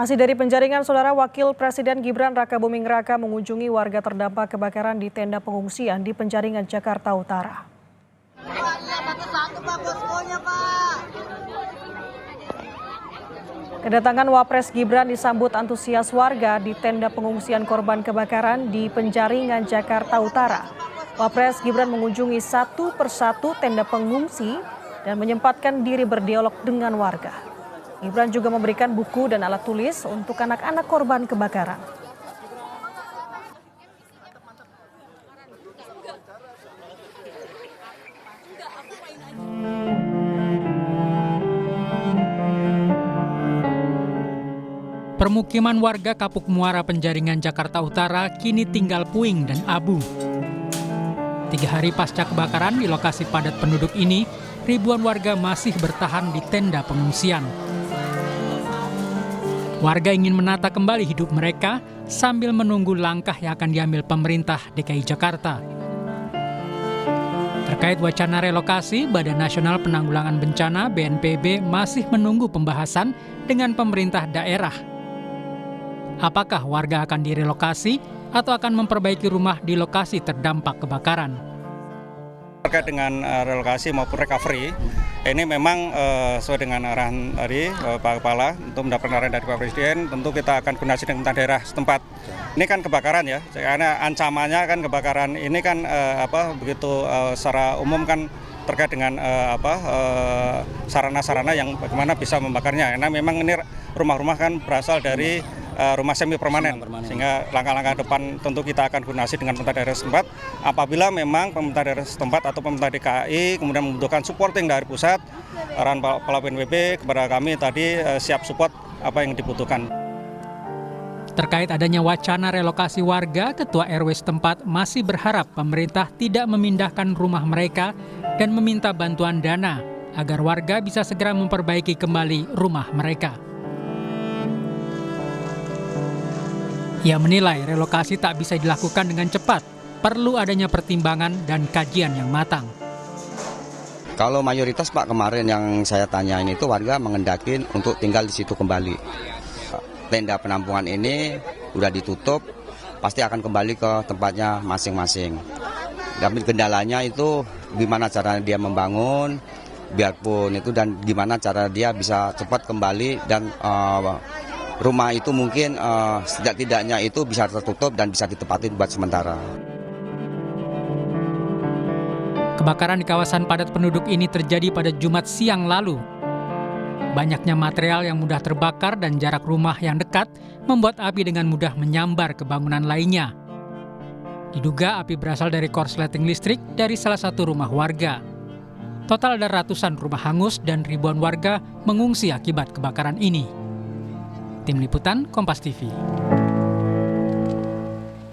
Masih dari Penjaringan, Saudara, Wakil Presiden Gibran Rakabuming Raka mengunjungi warga terdampak kebakaran di tenda pengungsian di Penjaringan, Jakarta Utara. Kedatangan Wapres Gibran disambut antusias warga di tenda pengungsian korban kebakaran di Penjaringan, Jakarta Utara. Wapres Gibran mengunjungi satu persatu tenda pengungsi dan menyempatkan diri berdialog dengan warga. Gibran juga memberikan buku dan alat tulis untuk anak-anak korban kebakaran. Permukiman warga Kapuk Muara Penjaringan, Jakarta Utara kini tinggal puing dan abu. 3 hari pasca kebakaran di lokasi padat penduduk ini, ribuan warga masih bertahan di tenda pengungsian. Warga ingin menata kembali hidup mereka sambil menunggu langkah yang akan diambil pemerintah DKI Jakarta. Terkait wacana relokasi, Badan Nasional Penanggulangan Bencana (BNPB) masih menunggu pembahasan dengan pemerintah daerah. Apakah warga akan direlokasi atau akan memperbaiki rumah di lokasi terdampak kebakaran? Terkait dengan relokasi maupun recovery, ini memang sesuai dengan arahan dari Pak Kepala untuk mendapatkan arahan dari Pak Presiden, tentu kita akan koordinasi dengan pemerintah daerah setempat. Ini kan kebakaran ya, karena ancamannya kan kebakaran ini kan begitu secara umum kan terkait dengan sarana-sarana yang bagaimana bisa membakarnya. Karena memang ini rumah-rumah kan berasal dari rumah semi permanen, sehingga langkah-langkah depan tentu kita akan koordinasi dengan pemerintah daerah setempat. Apabila memang pemerintah daerah setempat atau pemerintah DKI kemudian membutuhkan supporting dari pusat, arahan Kepala BNPB kepada kami tadi siap support apa yang dibutuhkan. Terkait adanya wacana relokasi warga, Ketua RW setempat masih berharap pemerintah tidak memindahkan rumah mereka dan meminta bantuan dana agar warga bisa segera memperbaiki kembali rumah mereka. Ia menilai relokasi tak bisa dilakukan dengan cepat, perlu adanya pertimbangan dan kajian yang matang. Kalau mayoritas Pak kemarin yang saya tanyain itu warga mengendakin untuk tinggal di situ kembali. Tenda penampungan ini sudah ditutup, pasti akan kembali ke tempatnya masing-masing. Tapi kendalanya itu gimana cara dia membangun, biarpun itu dan gimana cara dia bisa cepat kembali dan rumah itu mungkin setidak-tidaknya itu bisa tertutup dan bisa ditempatin buat sementara. Kebakaran di kawasan padat penduduk ini terjadi pada Jumat siang lalu. Banyaknya material yang mudah terbakar dan jarak rumah yang dekat membuat api dengan mudah menyambar ke bangunan lainnya. Diduga api berasal dari korsleting listrik dari salah satu rumah warga. Total ada ratusan rumah hangus dan ribuan warga mengungsi akibat kebakaran ini. Tim Liputan Kompas TV.